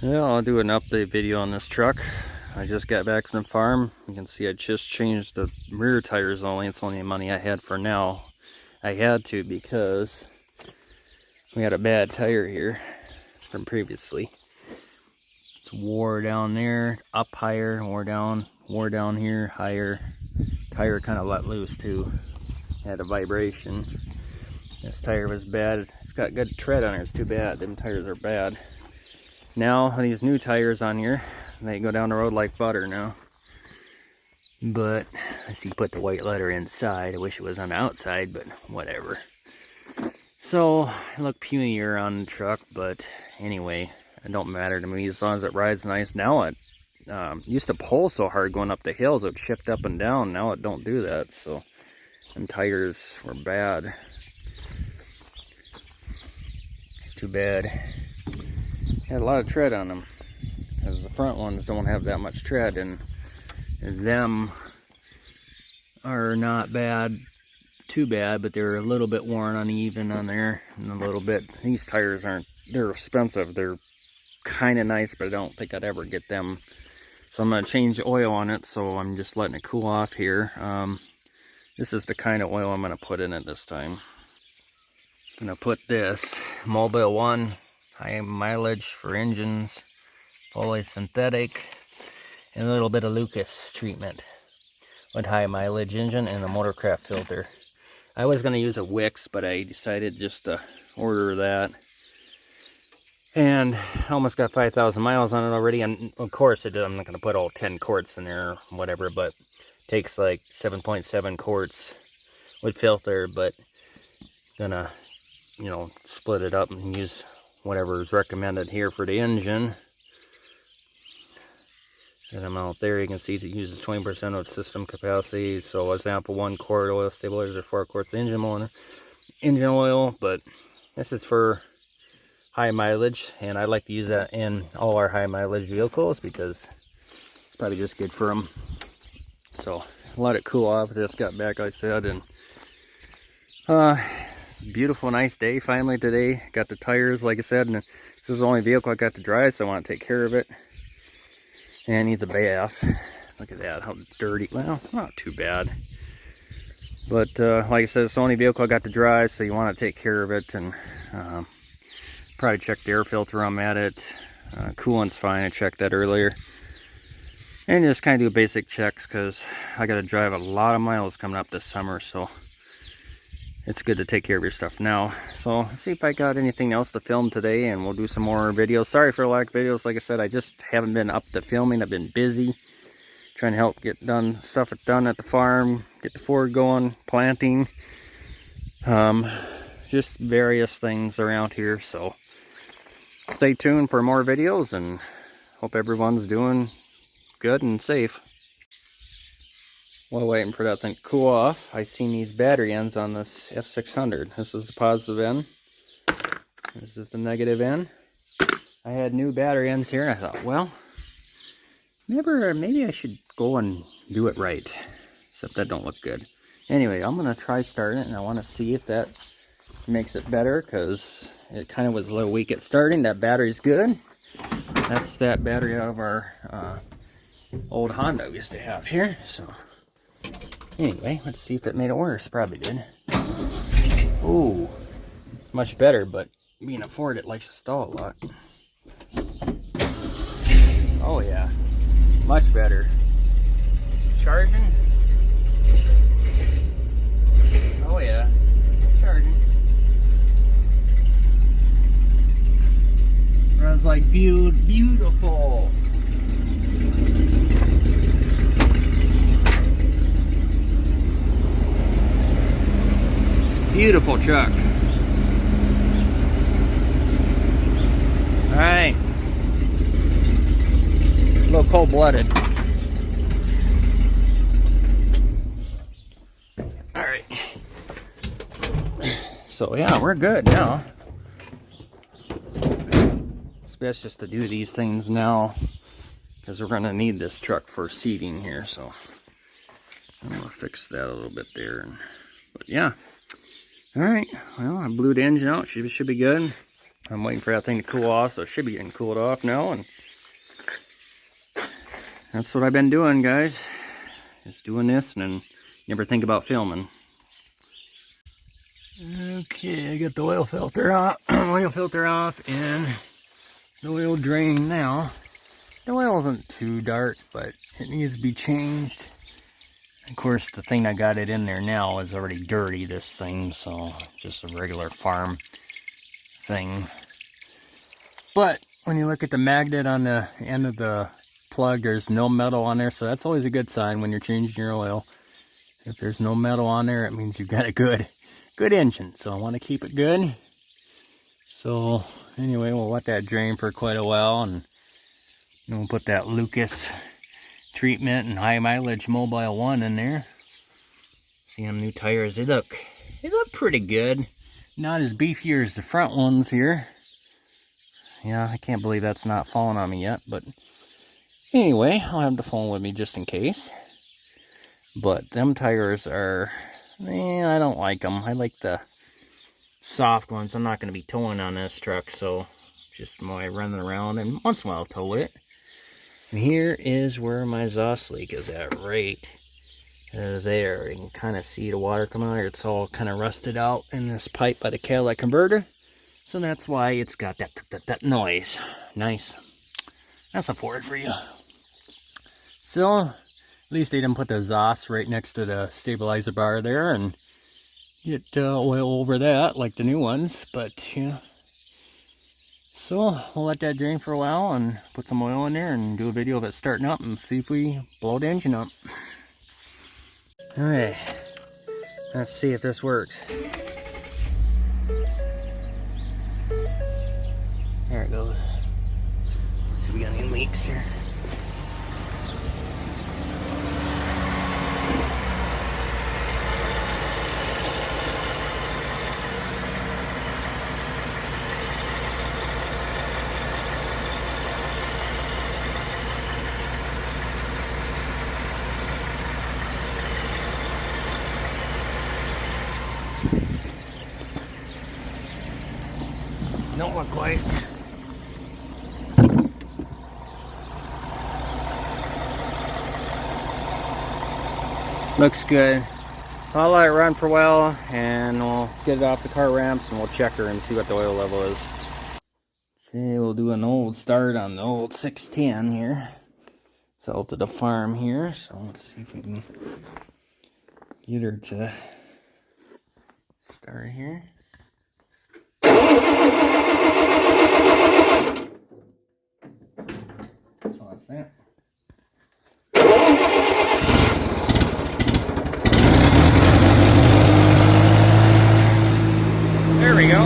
Yeah, I'll do an update video on this truck. I just got back from the farm. You can see I just changed the rear tires only. It's only the money I had for now. I had to because we had a bad tire here from previously. It's wore down there, up higher, wore down here, higher. Tire kind of let loose too. Had a vibration. This tire was bad. It's got good tread on it. It's too bad. Them tires are bad. Now these new tires on here, they go down the road like butter now. But I see put the white letter inside. I wish it was on the outside, but whatever. So I look punier on the truck, but anyway, it don't matter to me as long as it rides nice. Now it used to pull so hard going up the hills, it shift up and down. Now it don't do that. So them tires were bad. It's too bad. Had a lot of tread on them because the front ones don't have that much tread, and them are not bad, too bad, but they're a little bit worn uneven on there, and a little bit. These tires aren't, they're expensive. They're kind of nice, but I don't think I'd ever get them. So I'm going to change the oil on it, so I'm just letting it cool off here. This is the kind of oil I'm going to put in it this time. I'm going to put this Mobile 1 high mileage for engines, fully synthetic, and a little bit of Lucas treatment with high mileage engine and a motorcraft filter. I was going to use a Wix, but I decided just to order that. And I almost got 5,000 miles on it already. And of course, I'm not going to put all 10 quarts in there or whatever, but it takes like 7.7 quarts with filter. But gonna, split it up and use whatever is recommended here for the engine. And I'm out there, you can see it uses 20% of system capacity. So example, 1 quart oil stabilizer, 4 quarts engine oil. But this is for high mileage, and I like to use that in all our high mileage vehicles because it's probably just good for them. So let it cool off. Just got back, like I said, and it's a beautiful, nice day finally today. Got the tires, like I said, and this is the only vehicle I got to drive, so I want to take care of it. And it needs a bath. Look at that, how dirty. Well, not too bad. But like I said, it's the only vehicle I got to drive, so you want to take care of it. And probably check the air filter I'm at it. Coolant's fine, I checked that earlier. And just kind of do basic checks because I got to drive a lot of miles coming up this summer, so it's good to take care of your stuff now. So let's see if I got anything else to film today, and we'll do some more videos. Sorry for the lack of videos. Like I said, I just haven't been up to filming. I've been busy trying to help get stuff done at the farm, get the Ford going, planting, just various things around here. So stay tuned for more videos, and hope everyone's doing good and safe. While waiting for that thing to cool off, I seen these battery ends on this F600. This is the positive end. This is the negative end. I had new battery ends here, and I thought, well, maybe I should go and do it right. Except that don't look good. Anyway, I'm going to try starting it, and I want to see if that makes it better, because it kind of was a little weak at starting. That battery's good. That's that battery out of our old Honda we used to have here, so anyway, let's see if it made it worse. Probably did. Ooh, much better, but being a Ford, it likes to stall a lot. Oh yeah, much better. Charging? Oh yeah, charging. Runs like beautiful. Beautiful truck. Alright. A little cold-blooded. Alright. So yeah, we're good now. It's best just to do these things now, because we're going to need this truck for seating here. So I'm going to fix that a little bit there. But yeah. Alright, well, I blew the engine out. Should be good. I'm waiting for that thing to cool off, so it should be getting cooled off now, and that's what I've been doing, guys. Just doing this and then never think about filming. Okay, I got the oil filter off, and the oil drain now. The oil isn't too dark, but it needs to be changed. Of course, the thing that got it in there now is already dirty, this thing, so just a regular farm thing. But when you look at the magnet on the end of the plug, there's no metal on there, so that's always a good sign when you're changing your oil. If there's no metal on there, it means you've got a good engine. So I want to keep it good. So anyway, we'll let that drain for quite a while, and then we'll put that Lucas treatment and high mileage Mobile 1 in there. See on new tires, they look pretty good. Not as beefier as the front ones here. Yeah, I can't believe that's not falling on me yet, but anyway, I'll have the phone with me just in case. But them tires are, I don't like them. I like the soft ones. I'm not going to be towing on this truck, so just my running around, and once in a while I'll tow it. And here is where my exhaust leak is at, right there. You can kind of see the water coming out here. It's all kind of rusted out in this pipe by the catalytic converter. So that's why it's got that noise. Nice. That's a Ford for you. So, at least they didn't put the exhaust right next to the stabilizer bar there and get oil over that like the new ones. But, yeah. So, we'll let that drain for a while and put some oil in there and do a video of it starting up and see if we blow the engine up. Alright. Let's see if this works. There it goes. Let's see if we got any leaks here. Don't look like. Looks good. I'll let it run for a while and we'll get it off the car ramps and we'll check her and see what the oil level is. Okay, we'll do an old start on the old 610 here. It's out to the farm here, so let's see if we can get her to start here. That's what I'm saying. There we go.